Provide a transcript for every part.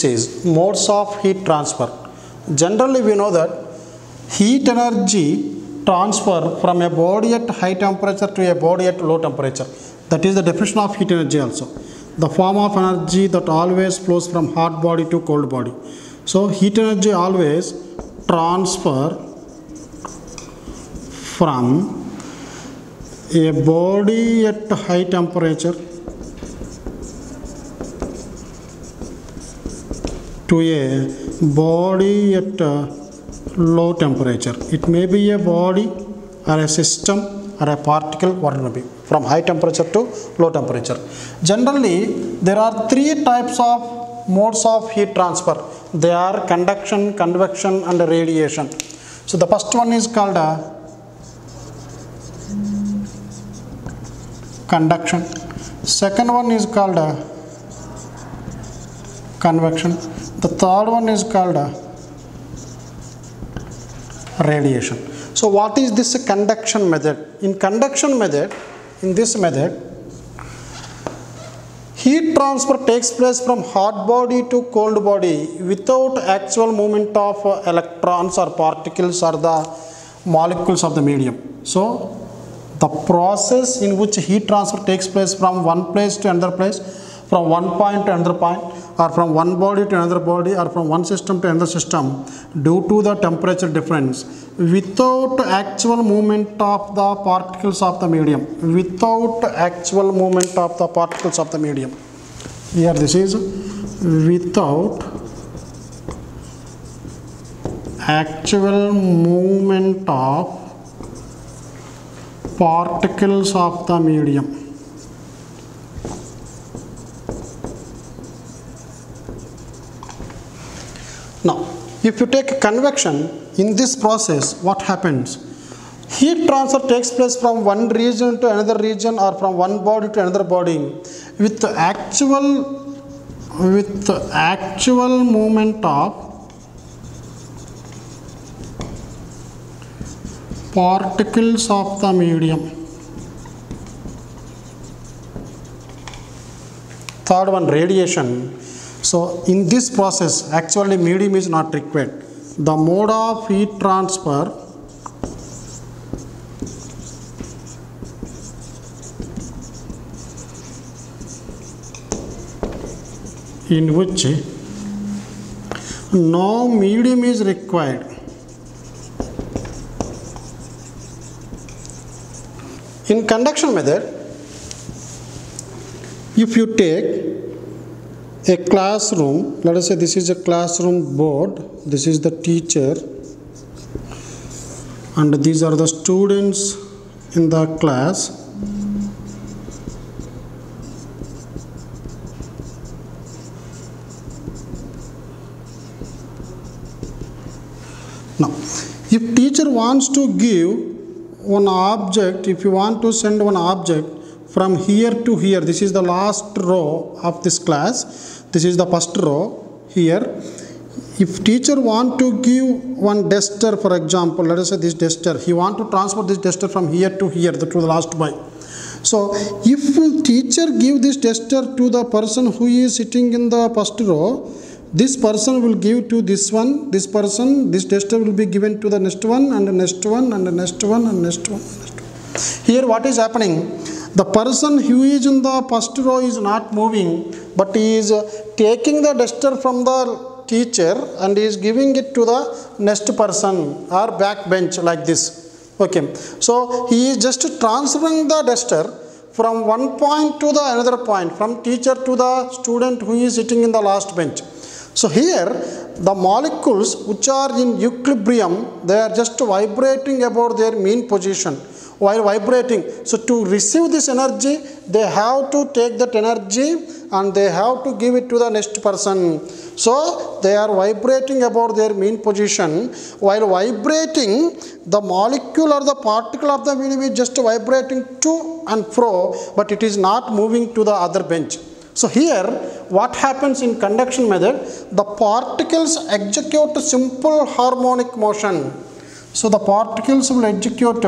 which is modes of heat transfer. Generally we know that heat energy transfer from a body at high temperature to a body at low temperature. That is the definition of heat energy also. The form of energy that always flows from hot body to cold body. So heat energy always transfer from a body at high temperature to a body at low temperature. It may be a body or a system or a particle, what it may be, from high temperature to low temperature. Generally, there are three types of modes of heat transfer. They are conduction, convection and radiation. So the first one is called conduction. Second one is called convection. The third one is called radiation. So what is this conduction method? In conduction method, in this method, heat transfer takes place from hot body to cold body without actual movement of electrons or particles or the molecules of the medium. So the process in which heat transfer takes place from one place to another place, from one point to another point, or from one body to another body, or from one system to another system, due to the temperature difference, without actual movement of the particles of the medium, without actual movement of the particles of the medium. Here this is without actual movement of particles of the medium. Now, if you take convection, in this process, what happens? Heat transfer takes place from one region to another region or from one body to another body with actual movement of particles of the medium. Third one, radiation. So in this process, actually medium is not required. The mode of heat transfer in which no medium is required. In conduction method, if you take a classroom, let us say this is a classroom board, this is the teacher and these are the students in the class. Now, if teacher wants to give one object, if you want to send one object from here to here, this is the last row of this class, this is the first row here. If teacher want to give one duster, for example, let us say this duster, he want to transfer this duster from here to here, to the last by. So if teacher give this duster to the person who is sitting in the first row, this person will give to this one, this person, this duster will be given to the next one and the next one and the next one and next one. Here what is happening? The person who is in the first row is not moving, but he is taking the duster from the teacher and is giving it to the next person or back bench like this. Okay, so he is just transferring the duster from one point to the another point, from teacher to the student who is sitting in the last bench. So here the molecules which are in equilibrium, they are just vibrating about their mean position while vibrating. So to receive this energy, they have to take that energy and they have to give it to the next person. So they are vibrating about their mean position. While vibrating, the molecule or the particle of the medium is just vibrating to and fro, but it is not moving to the other bench. So here what happens in conduction method, the particles execute simple harmonic motion. So the particles will execute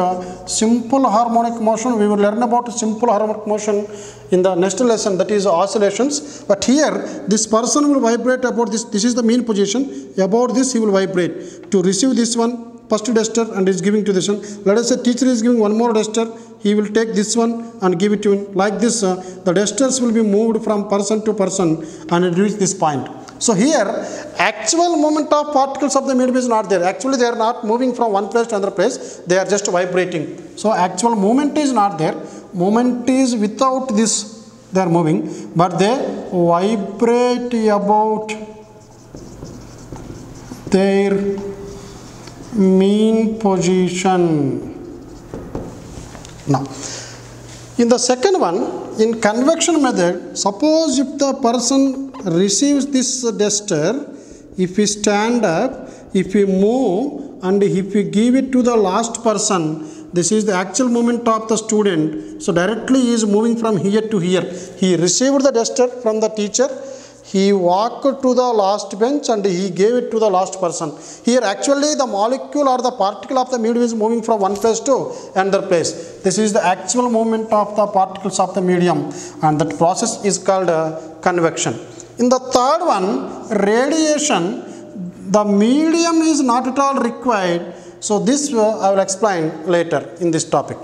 simple harmonic motion. We will learn about simple harmonic motion in the next lesson, that is oscillations. But here this person will vibrate about this. This is the mean position. About this he will vibrate to receive this one first duster and is giving to this one. Let us say teacher is giving one more duster. He will take this one and give it to him. Like this, the dusters will be moved from person to person and reach this point. So here, actual movement of particles of the medium is not there. Actually, they are not moving from one place to another place. They are just vibrating. So actual movement is not there. Movement is without this. They are moving, but they vibrate about their mean position. Now, in the second one, in convection method, suppose if the person receives this duster, if we stand up, if we move, and if we give it to the last person, this is the actual movement of the student. So directly he is moving from here to here. He received the duster from the teacher. He walked to the last bench and he gave it to the last person. Here actually the molecule or the particle of the medium is moving from one place to another place. This is the actual movement of the particles of the medium, and that process is called convection. In the third one, radiation, the medium is not at all required. So this I will explain later in this topic.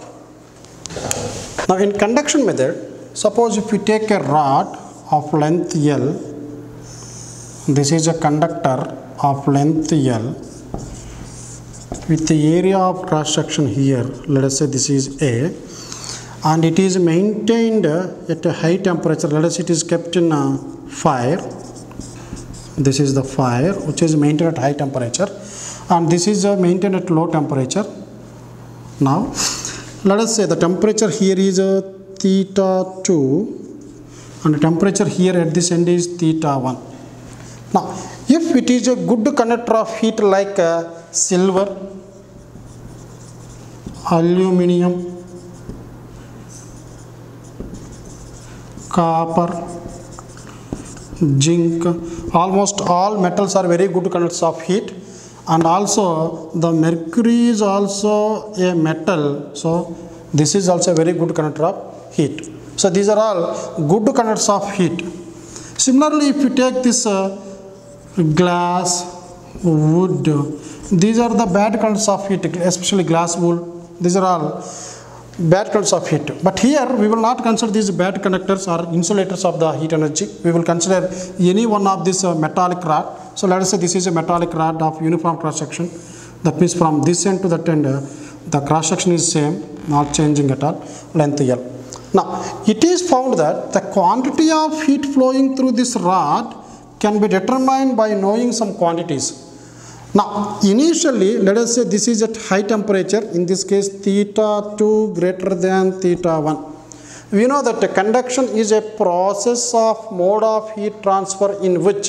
Now in conduction method, suppose if we take a rod of length L, this is a conductor of length L with the area of cross section here, let us say this is A, and it is maintained at a high temperature. Let us say it is kept in fire. This is the fire which is maintained at high temperature, and this is maintained at low temperature. Now let us say the temperature here is theta 2 and the temperature here at this end is theta 1. Now, if it is a good conductor of heat like silver, aluminum, copper, zinc, almost all metals are very good conductors of heat, and also the mercury is also a metal, so this is also a very good conductor of heat. So these are all good conductors of heat. Similarly, if you take this glass, wood, these are the bad conductors of heat, especially glass wool. These are all bad conductors of heat. But here we will not consider these bad conductors or insulators of the heat energy. We will consider any one of this metallic rod. So let us say this is a metallic rod of uniform cross section. That means from this end to that end, the cross section is same, not changing at all, length L. Now, it is found that the quantity of heat flowing through this rod can be determined by knowing some quantities. Now, initially, let us say this is at high temperature, in this case theta 2 greater than theta 1. We know that conduction is a process of mode of heat transfer in which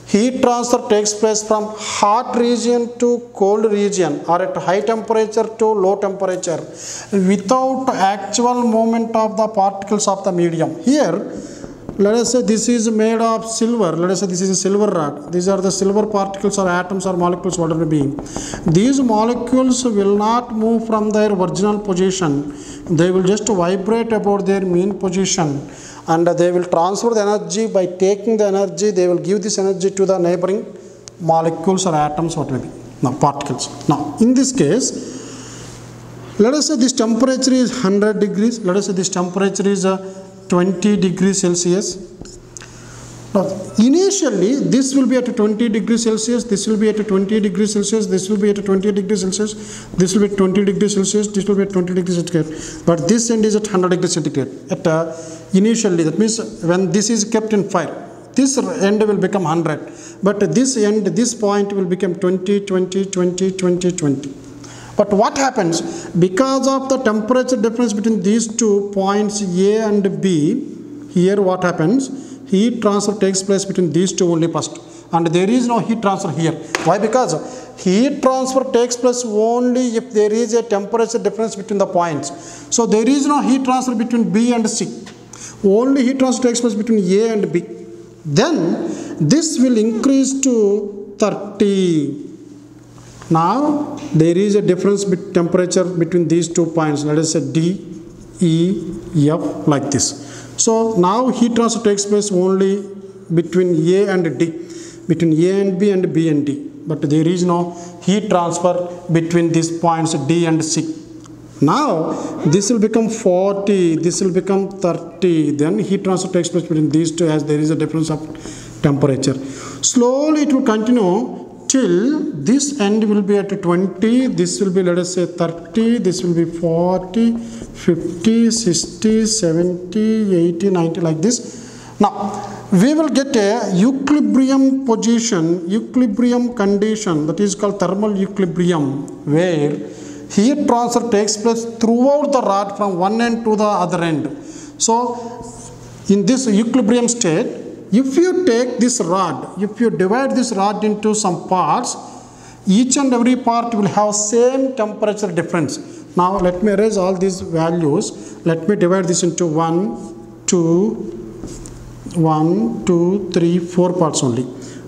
heat transfer takes place from hot region to cold region or at high temperature to low temperature without actual movement of the particles of the medium. Here, let us say this is made of silver. Let us say this is a silver rod. These are the silver particles or atoms or molecules, whatever it be. These molecules will not move from their original position. They will just vibrate about their mean position, and they will transfer the energy. By taking the energy, they will give this energy to the neighboring molecules or atoms, whatever it be. Now, particles. Now, in this case, let us say this temperature is 100 degrees. Let us say this temperature is 20 degrees Celsius. Now, initially, this will be at 20 degrees Celsius, this will be at 20 degrees Celsius, this will be at 20 degrees Celsius, this will be at 20 degrees Celsius, this will be at 20 degrees centigrade. But this end is at 100 degrees centigrade. At initially, that means when this is kept in fire, this end will become 100. But this end, this point will become 20, 20, 20, 20, 20. But what happens, because of the temperature difference between these 2 points A and B, here what happens, heat transfer takes place between these two only first, and there is no heat transfer here. Why? Because heat transfer takes place only if there is a temperature difference between the points. So there is no heat transfer between B and C. Only heat transfer takes place between A and B. Then this will increase to 30. Now there is a difference temperature between these 2 points. Let us say D, E, F like this. So now heat transfer takes place only between A and D, between A and B and B and D. But there is no heat transfer between these points D and C. Now this will become 40, this will become 30. Then heat transfer takes place between these two as there is a difference of temperature. Slowly it will continue till this end will be at 20, this will be, let us say, 30, this will be 40, 50, 60, 70, 80, 90 like this. Now we will get a equilibrium position, equilibrium condition, that is called thermal equilibrium, where heat transfer takes place throughout the rod from one end to the other end. So in this equilibrium state, if you take this rod, if you divide this rod into some parts, each and every part will have same temperature difference. Now let me erase all these values. Let me divide this into 1, 2, 3, 4 parts only.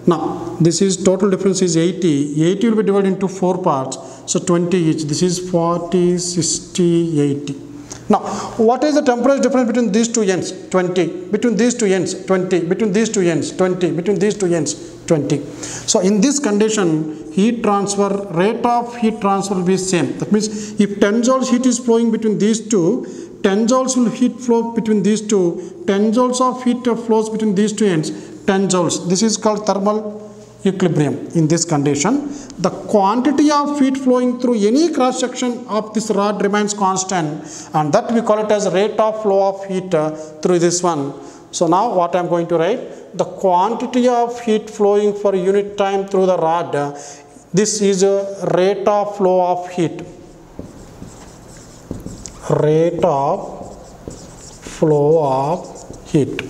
Now this is total difference is 80. 80 will be divided into 4 parts. So 20 each. This is 40, 60, 80. Now, what is the temperature difference between these two ends? 20. Between these two ends, 20. Between these two ends, 20. Between these two ends, 20. So, in this condition, heat transfer, rate of heat transfer will be same. That means, if 10 joules heat is flowing between these two, 10 joules will heat flow between these two, 10 joules of heat flows between these two ends, 10 joules. This is called thermal equilibrium. In this condition, the quantity of heat flowing through any cross section of this rod remains constant, and that we call it as rate of flow of heat through this one. So now what I am going to write, the quantity of heat flowing for unit time through the rod, this is a rate of flow of heat. Rate of flow of heat.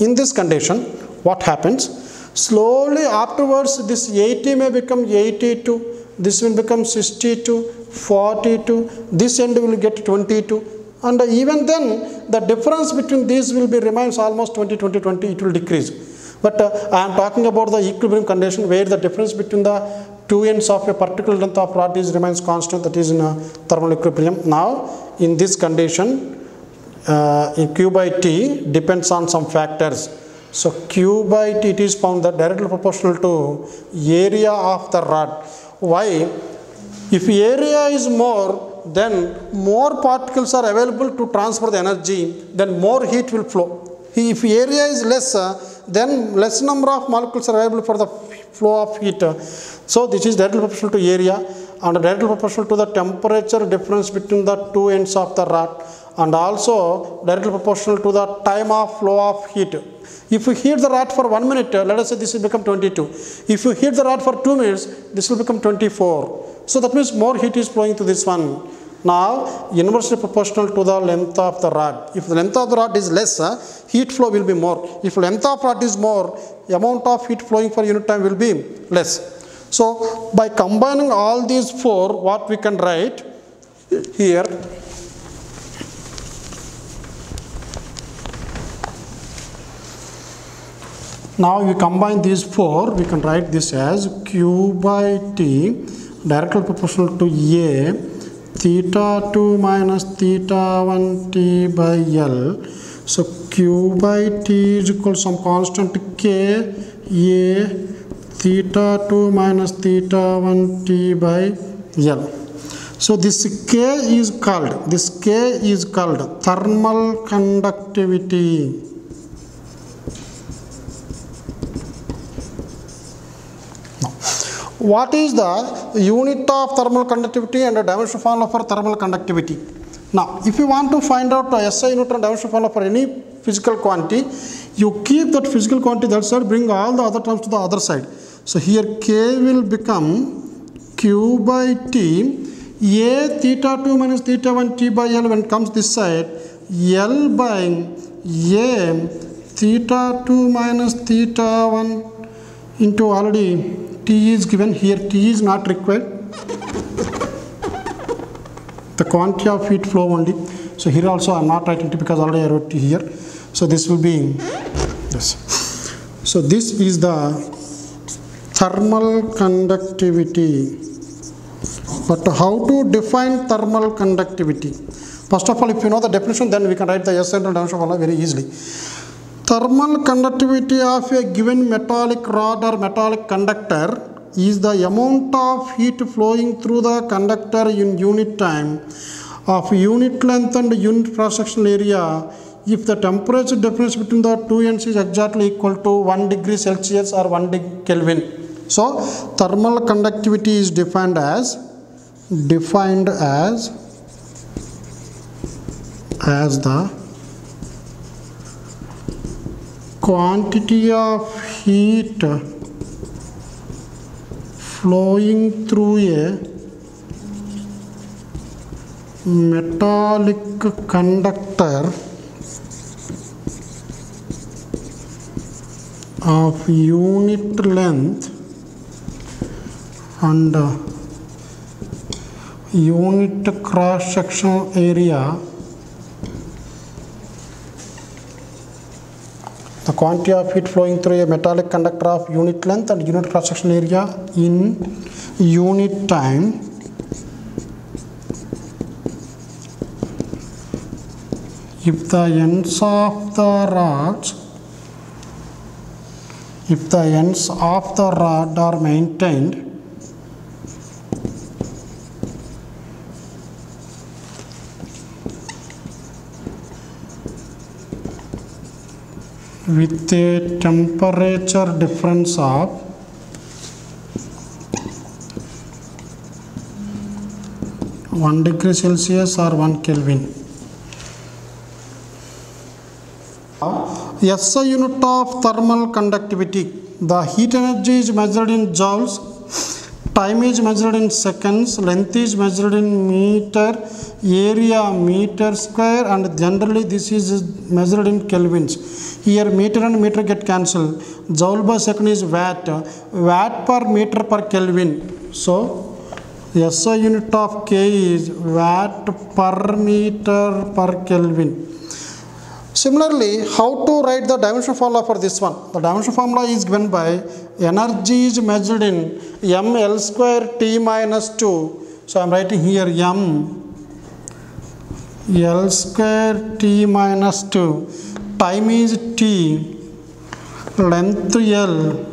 In this condition, what happens? Slowly afterwards, this 80 may become 82, this will become 62, 42, this end will get 22, and even then the difference between these will be remains almost 20, 20, 20, it will decrease. But I am talking about the equilibrium condition where the difference between the two ends of a particular length of rod remains constant, that is in a thermal equilibrium. Now in this condition, in Q by T depends on some factors. So Q by T, it is found that directly proportional to area of the rod. Why? If area is more, then more particles are available to transfer the energy, then more heat will flow. If area is less, then less number of molecules are available for the flow of heat. So this is directly proportional to area and directly proportional to the temperature difference between the two ends of the rod, and also directly proportional to the time of flow of heat. If you heat the rod for 1 minute, let us say this will become 22. If you heat the rod for 2 minutes, this will become 24. So that means more heat is flowing to this one. Now, inversely proportional to the length of the rod. If the length of the rod is less, heat flow will be more. If length of rod is more, the amount of heat flowing for unit time will be less. So, by combining all these four, what we can write here, now we combine these four, we can write this as Q by T directly proportional to A, theta 2 minus theta 1 T by L. So Q by T is equal to some constant K, A, theta 2 minus theta 1 T by L. So this K is called thermal conductivity. What is the unit of thermal conductivity and the dimensional formula for thermal conductivity? Now, if you want to find out the SI unit and dimensional formula for any physical quantity, you keep that physical quantity that side, bring all the other terms to the other side. So here K will become Q by T, A theta 2 minus theta 1 T by L when it comes this side, L by A theta 2 minus theta 1 into already T is given here, T is not required, the quantity of heat flow only. So here also I am not writing T because already I wrote T here. So this will be this. So this is the thermal conductivity. But how to define thermal conductivity? First of all, if you know the definition, then we can write the SI internal dimension formula very easily. Thermal conductivity of a given metallic rod or metallic conductor is the amount of heat flowing through the conductor in unit time of unit length and unit cross-sectional area if the temperature difference between the two ends is exactly equal to 1 degree Celsius or 1 degree Kelvin. So, thermal conductivity is defined as the quantity of heat flowing through a metallic conductor of unit length and unit cross-sectional area. The quantity of heat flowing through a metallic conductor of unit length and unit cross-sectional area in unit time if the ends of the rod are maintained with a temperature difference of 1 degree Celsius or 1 Kelvin. SI unit of thermal conductivity. The heat energy is measured in joules, time is measured in seconds, length is measured in meter, area meter square, and generally this is measured in kelvins. Here meter and meter get cancelled. Joule per second is watt. Watt per meter per Kelvin. So SI unit of K is watt per meter per Kelvin. Similarly, how to write the dimension formula for this one? The dimension formula is given by energy is measured in mL square T minus 2. So I am writing here m L square T minus 2. Time is T, length L,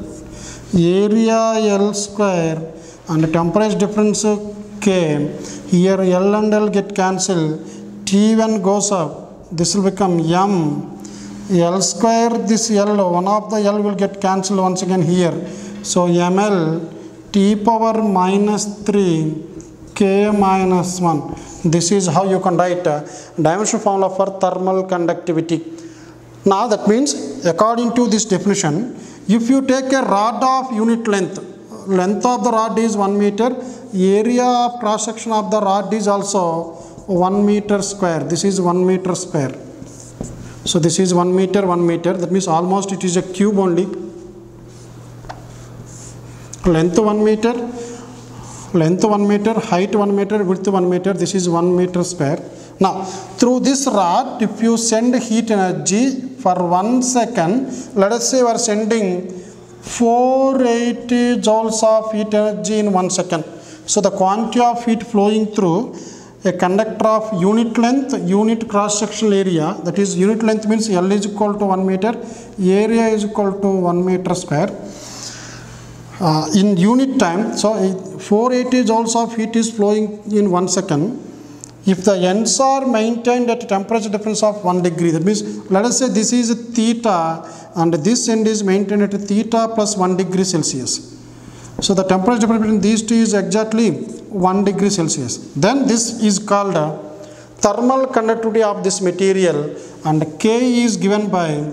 area L square, and temperature difference K. Here L and L get cancelled. T1 goes up. This will become m L square. This L, one of the L will get cancelled once again here. So ml T power minus 3 K minus 1. This is how you can write a dimension formula for thermal conductivity. Now that means, according to this definition, if you take a rod of unit length of the rod is 1 meter, area of cross section of the rod is also 1 meter square. This is 1 meter square. So this is 1 meter, 1 meter. That means almost it is a cube only. Length 1 meter, height 1 meter, width 1 meter. This is 1 meter square. Now, through this rod, if you send heat energy for 1 second, let us say we are sending 480 joules of heat energy in 1 second. So, the quantity of heat flowing through a conductor of unit length, unit cross-sectional area, that is unit length means L is equal to 1 meter, area is equal to 1 meter square. In unit time, so 480 joules of heat is flowing in 1 second. If the ends are maintained at a temperature difference of 1 degree, that means let us say this is theta and this end is maintained at theta plus 1 degree Celsius. So the temperature difference between these two is exactly 1 degree Celsius. Then this is called thermal conductivity of this material, and K is given by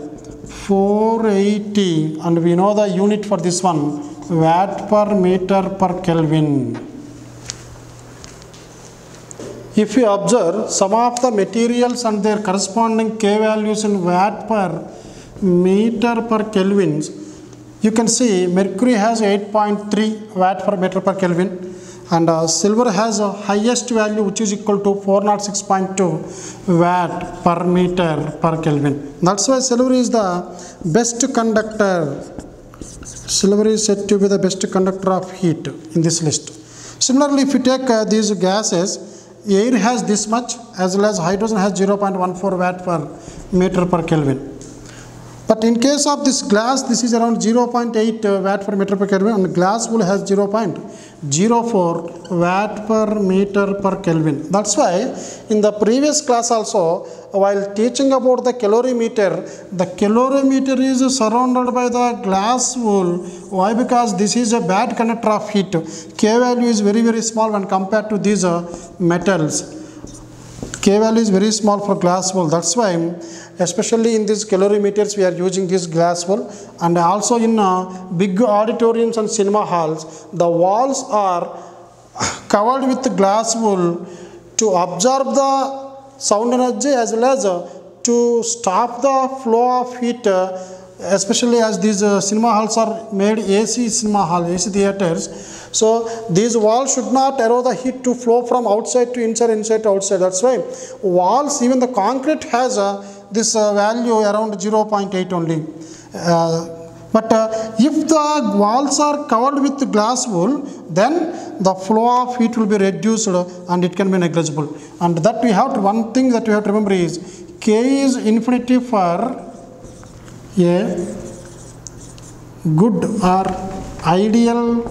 480, and we know the unit for this one, watt per meter per Kelvin. If you observe some of the materials and their corresponding K values in watt per meter per Kelvin, you can see mercury has 8.3 watt per meter per Kelvin, and silver has a highest value which is equal to 406.2 watt per meter per Kelvin. That's why silver is the best conductor. Silver is said to be the best conductor of heat in this list. Similarly, if you take these gases, air has this much as well as hydrogen has 0.14 watt per meter per Kelvin. But in case of this glass, this is around 0.8 watt per meter per Kelvin, and glass wool has 0.04 watt per meter per Kelvin. That's why in the previous class also, while teaching about the calorimeter is surrounded by the glass wool. Why? Because this is a bad conductor of heat. K value is very, very small when compared to these metals. K value is very small for glass wool. That's why especially in these calorimeters we are using this glass wool, and also in big auditoriums and cinema halls, the walls are covered with glass wool to absorb the sound energy as well as to stop the flow of heat, especially as these cinema halls are made AC cinema hall, AC theaters. So these walls should not allow the heat to flow from outside to inside, inside to outside. That's why walls, even the concrete has this value around 0.8 only. But if the walls are covered with glass wool, then the flow of heat will be reduced and it can be negligible. And that we have to, one thing that we have to remember is K is infinity for a good or ideal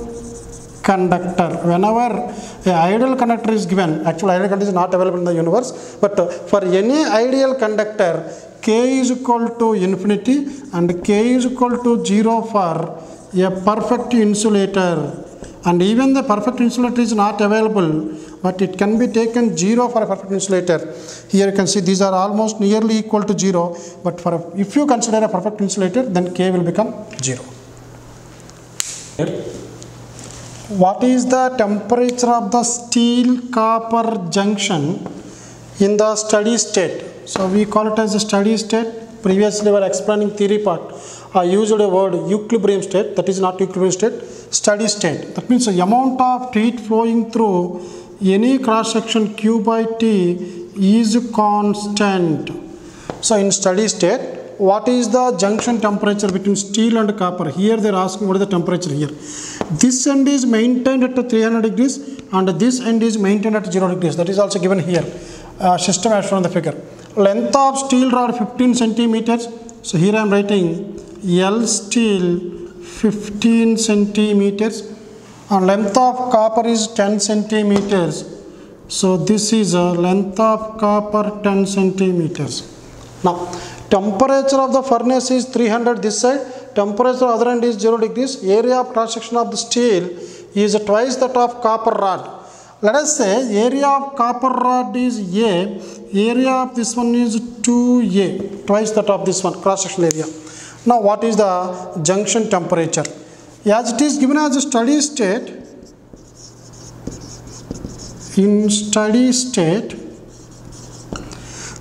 conductor. Whenever an ideal conductor is given, actually ideal conductor is not available in the universe, but for any ideal conductor, K is equal to infinity and K is equal to 0 for a perfect insulator. And even the perfect insulator is not available, but it can be taken 0 for a perfect insulator. Here you can see these are almost nearly equal to 0, but if you consider a perfect insulator, then K will become 0. What is the temperature of the steel copper junction in the steady state? So we call it as a steady state. Previously we were explaining theory part. I used a word equilibrium state. That is not equilibrium state. Steady state. That means the amount of heat flowing through any cross section Q by T is constant. So in steady state, what is the junction temperature between steel and copper? Here they are asking what is the temperature here. This end is maintained at 300 degrees and this end is maintained at 0 degrees. That is also given here. System as shown in the figure. Length of steel rod 15 centimeters. So here I am writing L steel 15 centimeters and length of copper is 10 centimeters. So this is a length of copper 10 centimeters. Now temperature of the furnace is 300 this side, temperature other end is 0 degrees. Area of cross section of the steel is twice that of copper rod. Let us say area of copper rod is A, area of this one is 2A, twice that of this one, cross section area. Now what is the junction temperature? As it is given as a steady state, in steady state,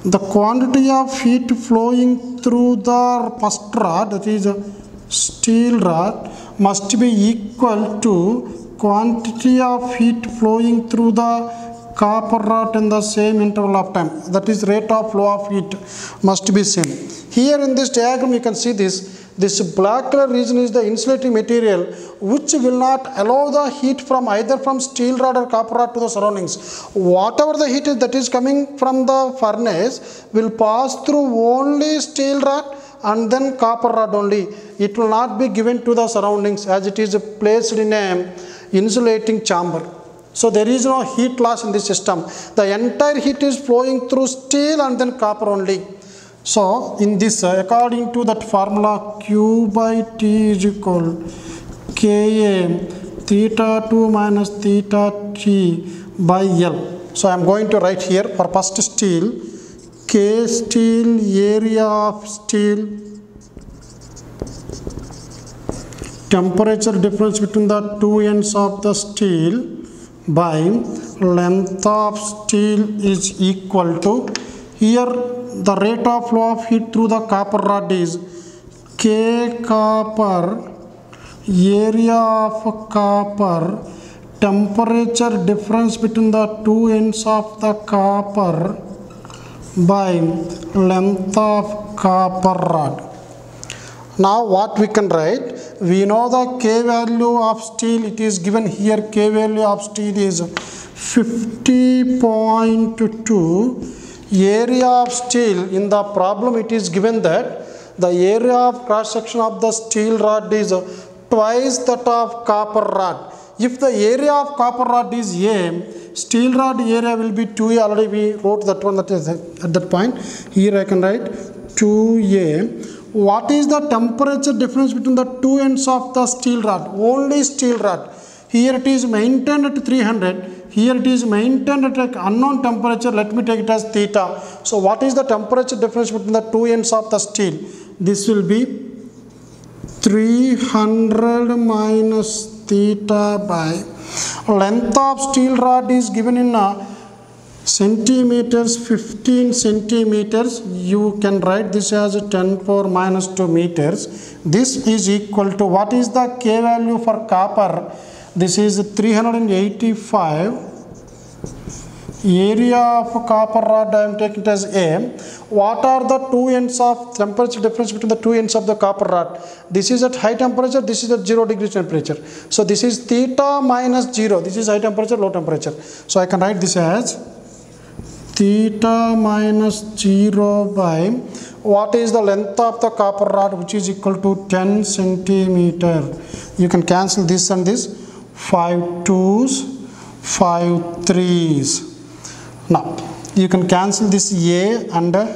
the quantity of heat flowing through the first rod, that is a steel rod, must be equal to quantity of heat flowing through the copper rod in the same interval of time. That is rate of flow of heat must be same. Here in this diagram you can see this black color region is the insulating material which will not allow the heat from either from steel rod or copper rod to the surroundings. Whatever the heat is that is coming from the furnace will pass through only steel rod and then copper rod only. It will not be given to the surroundings as it is placed in a insulating chamber. So there is no heat loss in this system. The entire heat is flowing through steel and then copper only. So in this, according to that formula, Q by T is equal Ka theta 2 minus theta T by L. So I am going to write here for first steel, K steel area of steel, temperature difference between the two ends of the steel by length of steel is equal to, here the rate of flow of heat through the copper rod is K copper area of copper, temperature difference between the two ends of the copper by length of copper rod. Now what we can write? we know the K value of steel, it is given here, K value of steel is 50.2. Area of steel, in the problem it is given that the area of cross section of the steel rod is twice that of copper rod. If the area of copper rod is A, steel rod area will be 2A. Already we wrote that one, that is at that point. Here I can write 2A. What is the temperature difference between the two ends of the steel rod? Only steel rod. Here it is maintained at 300. Here it is maintained at an unknown temperature. Let me take it as theta. So what is the temperature difference between the two ends of the steel? This will be 300 minus theta by length of steel rod is given in centimeters, 15 centimeters. You can write this as 10 power minus 2 meters. This is equal to, what is the K value for copper? This is 385. Area of copper rod I am taking it as A. What are the two ends of temperature difference between the two ends of the copper rod? This is at high temperature, this is at 0 degree temperature. So this is theta minus 0. This is high temperature, low temperature. So I can write this as theta minus 0 by, what is the length of the copper rod, which is equal to 10 centimeter. You can cancel this and this. 5 2s, 5 3s. Now you can cancel this A and A.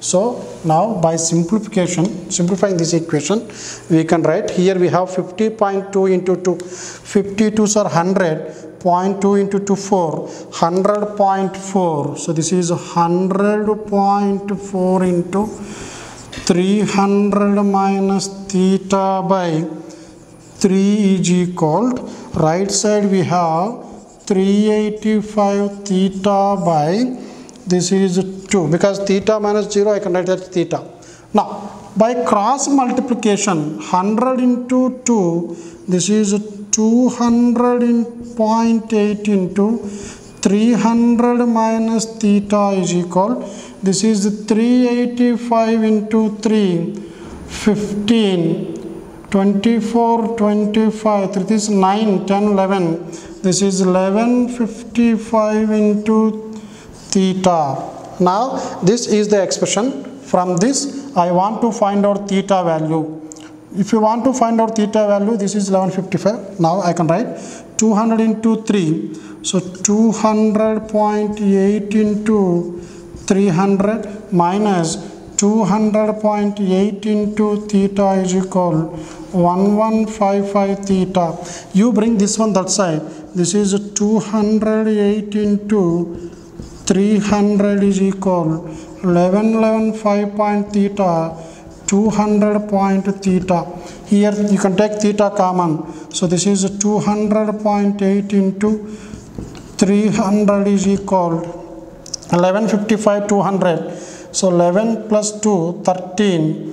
So now by simplifying this equation, we can write here we have 50.2 into 2. 52s are 100. 0.2 into 2 4. 100.4. So this is 100.4 into 300 minus theta by 3 is equal, right side we have 385 theta by, this is 2, because theta minus 0 I can write that theta. Now by cross multiplication, 100 into 2, this is 200 in 0.8 into 300 minus theta is equal, this is 385 into 3, 15, 24, 25, this is 9, 10, 11, this is 1155 into theta. Now this is the expression. From this I want to find out theta value. If you want to find out theta value, this is 1155. Now I can write 200 into 3. So 200.8 into 300 minus 200.8 into theta is equal 1155 theta. You bring this one that side. This is 208 into 300 is equal 1115 point theta, 200 point theta. Here you can take theta common. So this is 200.8 into 300 is equal 1155 200. So 11 plus 2, 13.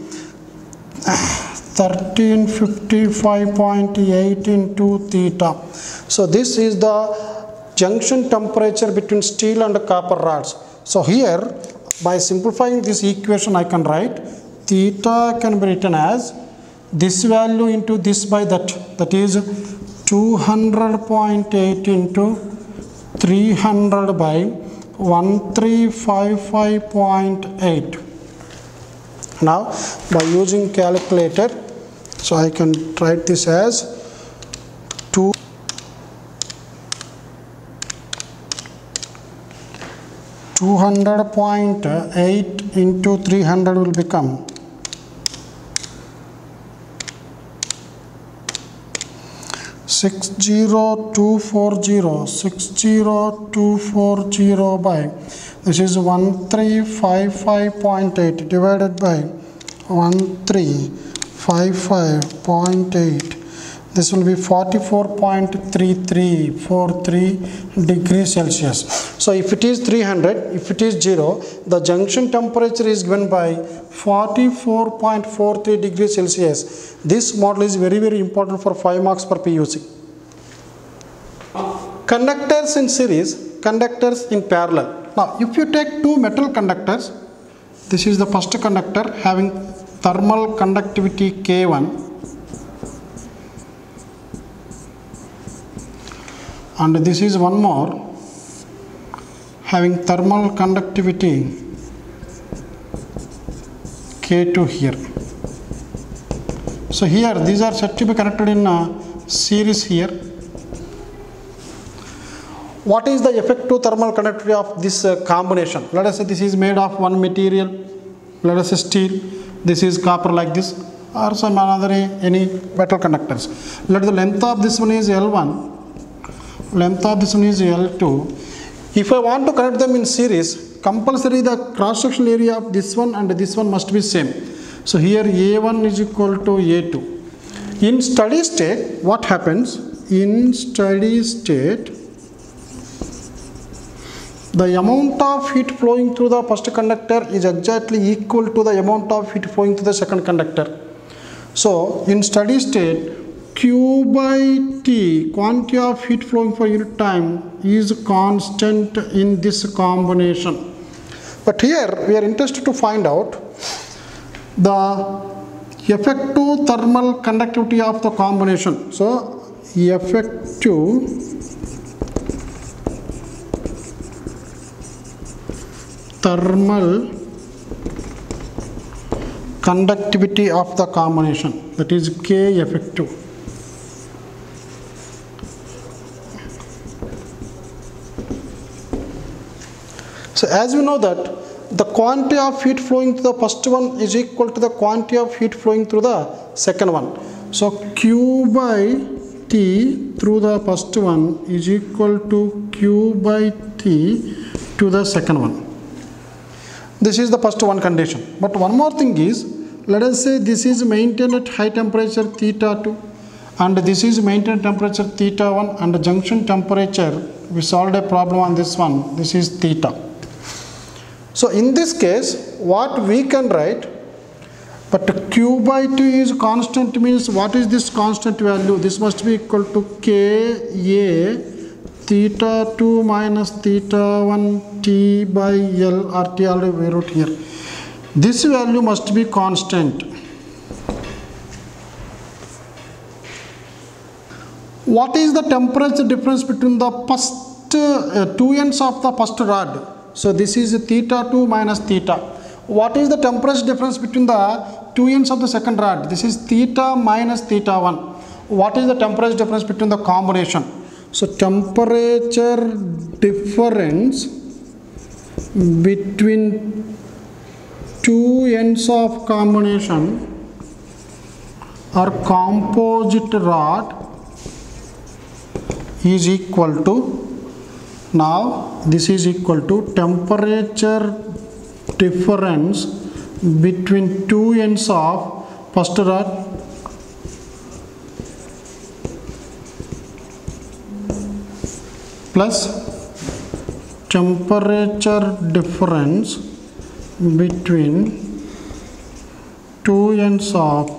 1355.8 into theta. So this is the junction temperature between steel and copper rods. So here by simplifying this equation I can write theta can be written as this value into this by that, that is 200.8 into 300 by 1355.8. Now by using calculator, so I can write this as 200.8 into 300 will become 60240 by, this is 1355.8 divided by 1355.8. This will be 44.3343 degrees Celsius. So if it is 300, if it is 0, the junction temperature is given by 44.43 degrees Celsius. This model is very, very important for 5 marks per PUC. Conductors in series, conductors in parallel. Now if you take two metal conductors, this is the first conductor having thermal conductivity K1. and this is one more having thermal conductivity K2 here. So here these are said to be connected in a series here. What is the effective thermal conductivity of this combination? Let us say this is made of one material, let us say steel, this is copper like this, or some another any metal conductors. Let the length of this one is L1, length of this one is L2. If I want to connect them in series, compulsory the cross sectional area of this one and this one must be same. So here A1 is equal to A2. In steady state, what happens? In steady state, the amount of heat flowing through the first conductor is exactly equal to the amount of heat flowing through the second conductor. So in steady state, Q by T, quantity of heat flowing for unit time, is constant in this combination. But here we are interested to find out the effective thermal conductivity of the combination. So effective thermal conductivity of the combination, that is K effective. So as we know that the quantity of heat flowing through the first one is equal to the quantity of heat flowing through the second one. So Q by T through the first one is equal to Q by T to the second one. This is the first one condition. But one more thing is, let us say this is maintained at high temperature theta 2 and this is maintained temperature theta 1 and the junction temperature, we solved a problem on this one, this is theta. So in this case, what we can write, but Q by T is constant means what is this constant value? This must be equal to Ka theta 2 minus theta 1 T by L, or T already we wrote here. This value must be constant. What is the temperature difference between the first two ends of the first rod? So this is theta 2 minus theta. What is the temperature difference between the two ends of the second rod? This is theta minus theta 1. What is the temperature difference between the combination? So temperature difference between two ends of combination or composite rod is equal to, now this is equal to temperature difference between two ends of first rod plus temperature difference between two ends of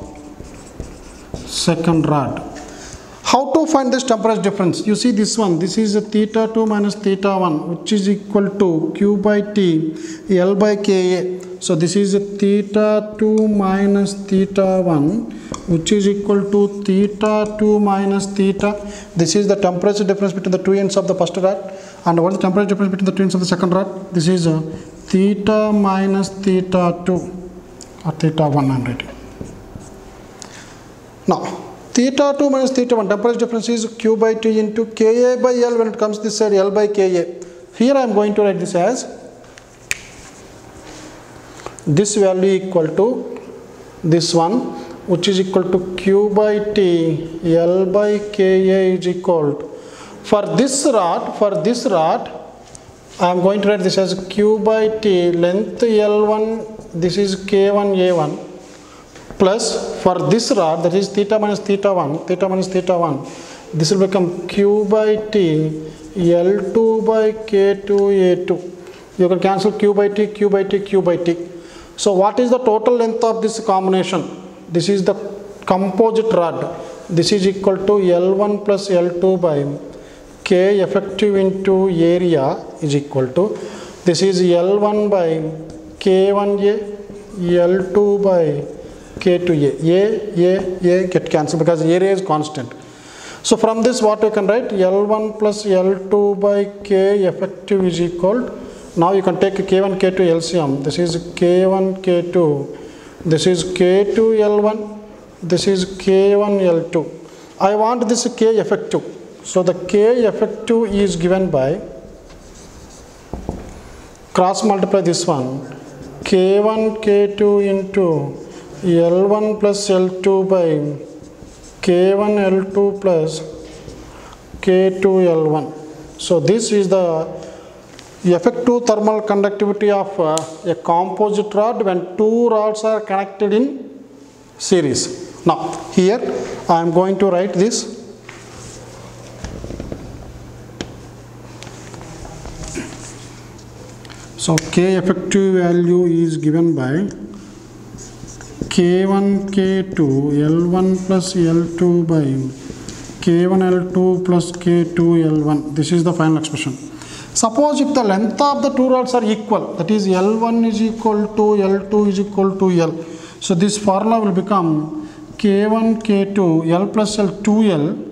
second rod. How to find this temperature difference? You see this one, this is a theta 2 minus theta 1 which is equal to Q by T L by Ka. So this is a theta 2 minus theta 1 which is equal to theta 2 minus theta. This is the temperature difference between the two ends of the first rod. And what is the temperature difference between the two ends of the second rod? This is a theta minus theta 2 or theta 1 I'm writing. Now theta 2 minus theta 1 temperature difference is Q by T into Ka by L when it comes this side, L by Ka. Here I am going to write this as this value equal to this one which is equal to Q by T L by Ka is equal to, for this rod I am going to write this as Q by T length L1, this is K1 A1 plus for this rod, that is theta minus theta 1, this will become Q by T L2 by K2 A2. You can cancel Q by T, Q by T, Q by T. So what is the total length of this combination? This is the composite rod. This is equal to L1 plus L2 by K effective into area is equal to, this is L1 by K1A, L2 by K2A. A get cancelled because area is constant. So from this what we can write, L1 plus L2 by K effective is equal. Now you can take K1 K2 LCM. This is K1 K2. This is K2 L1. This is K1 L2. I want this K effective. So the K effective is given by, cross multiply this one, K1 K2 into L1 plus L2 by K1 L2 plus K2 L1. So this is the effective thermal conductivity of a composite rod when two rods are connected in series. Now here I am going to write this. So K effective value is given by K1 K2 L1 plus L2 by K1 L2 plus K2 L1. This is the final expression. Suppose if the length of the two rods are equal, that is L1 is equal to L2 is equal to L. So this formula will become K1 K2 L plus L 2L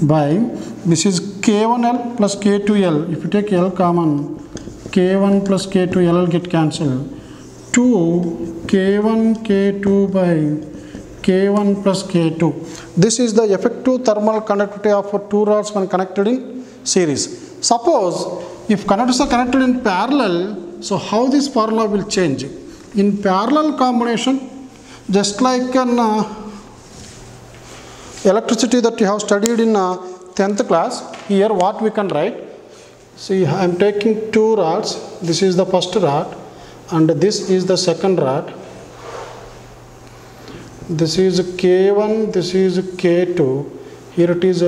by, this is K1L plus K2L. If you take L common, K1 plus K2L will get cancelled. 2 K1 K2 by K1 plus K2. This is the effective thermal conductivity of two rods when connected in series. Suppose if conductors are connected in parallel, so how this formula will change? In parallel combination, just like an electricity that you have studied in 10th class, here what we can write? See, I am taking two rods. This is the first rod and this is the second rod. This is K1, this is K2. Here it is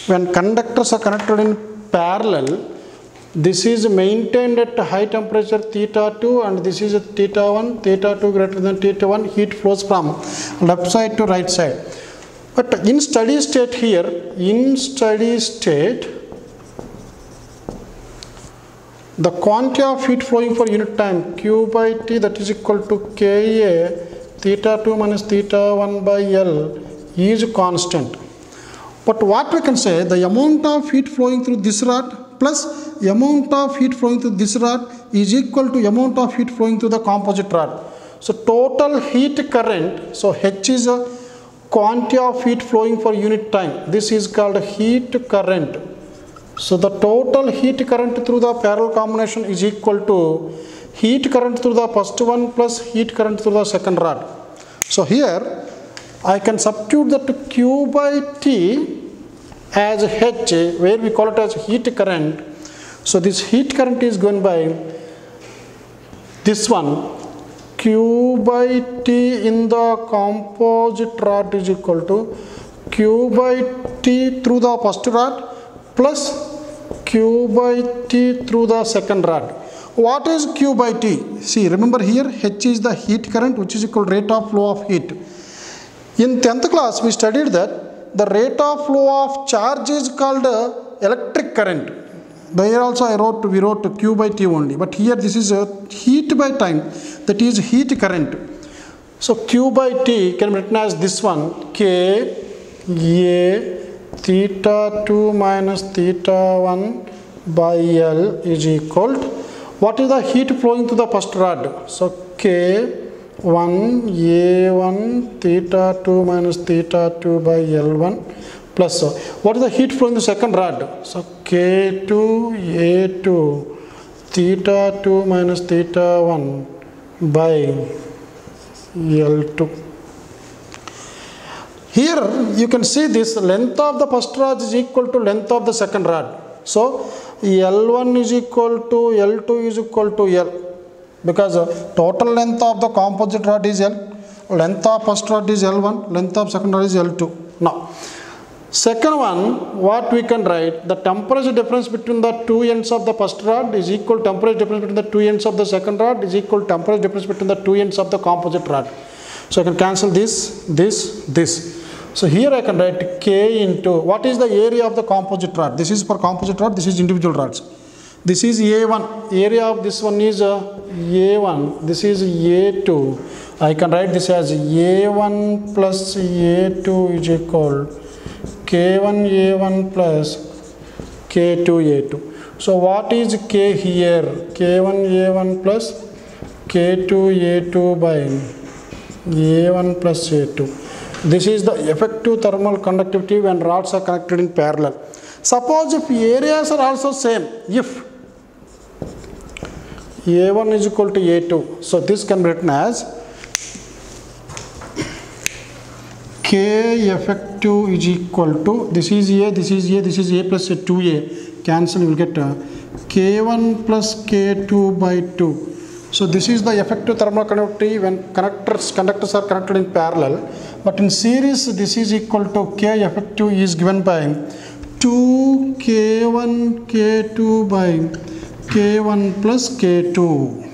when conductors are connected in parallel, this is maintained at high temperature theta 2 and this is theta 1, theta 2 greater than theta 1, heat flows from left side to right side. But in steady state here, in steady state, the quantity of heat flowing for unit time Q by T, that is equal to Ka theta 2 minus theta 1 by L is constant. But what we can say, the amount of heat flowing through this rod plus the amount of heat flowing through this rod is equal to amount of heat flowing through the composite rod. So total heat current, so H is a quantity of heat flowing for unit time. This is called heat current. So the total heat current through the parallel combination is equal to heat current through the first one plus heat current through the second rod. So here I can substitute that Q by T as H, where we call it as heat current. So this heat current is given by this one, Q by T in the composite rod is equal to Q by T through the first rod plus Q by T through the second rod. What is Q by T? See, remember here H is the heat current, which is equal to rate of flow of heat. In 10th class we studied that the rate of flow of charge is called electric current. There also we wrote Q by T only, but here this is heat by time, that is heat current. So Q by T can be written as this one, K A theta 2 minus theta 1 by L is equal to, what is the heat flowing to the first rod? So K 1 A1 theta 2 minus theta 2 by L1 plus, what is the heat flowing in the second rod? So K2 A2 theta 2 minus theta 1 by L2. Here you can see this length of the first rod is equal to length of the second rod. So L1 is equal to L2 is equal to L. Because total length of the composite rod is L, length of first rod is L1, length of second rod is L2. Now, second one, what we can write, the temperature difference between the two ends of the first rod is equal to temperature difference between the two ends of the second rod is equal to temperature difference between the two ends of the composite rod. So I can cancel this. So here I can write K into, what is the area of the composite rod? This is for composite rod, this is individual rods. This is A1, area of this one is A1, this is A2. I can write this as A1 plus A2 is equal K1 A1 plus K2 A2. So what is K here? K1 A1 plus K2 A2 by A1 plus A2. This is the effective thermal conductivity when rods are connected in parallel. Suppose if areas are also same, if A1 is equal to A2, so this can be written as K effective is equal to, this is A, this is A, this is A plus A, 2A, cancel, you will get K1 plus K2 by 2. So this is the effective thermal conductivity when conductors are connected in parallel. But in series, this is equal to K effective is given by 2 K1 K2 by K1 plus K2.